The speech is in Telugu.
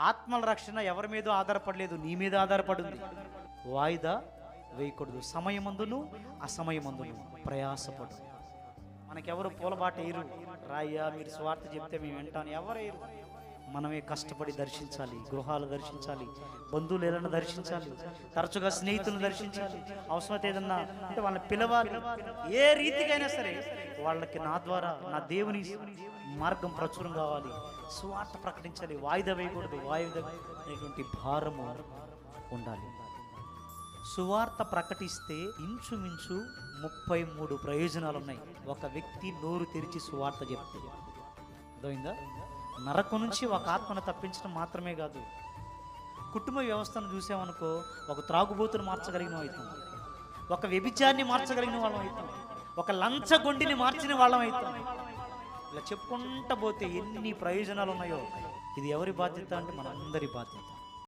ఆత్మల రక్షణ ఎవరి మీద ఆధారపడలేదు, నీ మీద ఆధారపడింది. వాయిదా వేయకూడదు. సమయమందును అసమయమందును ప్రయాసపడు. మనకెవరు పూలబాట వేయరు. రాయ్యా మీరు స్వార్థ చెప్తే మేము వింటాను, ఎవరేరు. మనమే కష్టపడి దర్శించాలి, గృహాలు దర్శించాలి, బంధువులు ఏదైనా దర్శించాలి, తరచుగా స్నేహితులను దర్శించాలి. అవసరమైతే ఏదన్నా అంటే వాళ్ళని పిలవాలి. ఏ రీతికైనా సరే వాళ్ళకి నా ద్వారా నా దేవుని మార్గం ప్రచురం కావాలి, స్వార్థ ప్రకటించాలి. వాయిదా వేయకూడదు. వాయిదా అనేటువంటి భారము ఉండాలి. సువార్త ప్రకటిస్తే ఇంచుమించు 33 ప్రయోజనాలు ఉన్నాయి. ఒక వ్యక్తి నోరు తెరిచి సువార్త చెప్తే అర్థమైందా? నరకం నుంచి ఒక ఆత్మను తప్పించడం మాత్రమే కాదు, కుటుంబ వ్యవస్థను చూసామనుకో, ఒక త్రాగుబోతును మార్చగలిగిన అవుతాం, ఒక వ్యభిచారిని మార్చగలిగిన వాళ్ళం అవుతాం, ఒక లంచగొండిని మార్చిన వాళ్ళం అవుతాం. ఇలా చెప్పుకుంటా పోతే ఎన్ని ప్రయోజనాలు ఉన్నాయో. ఇది ఎవరి బాధ్యత అంటే మనందరి బాధ్యత.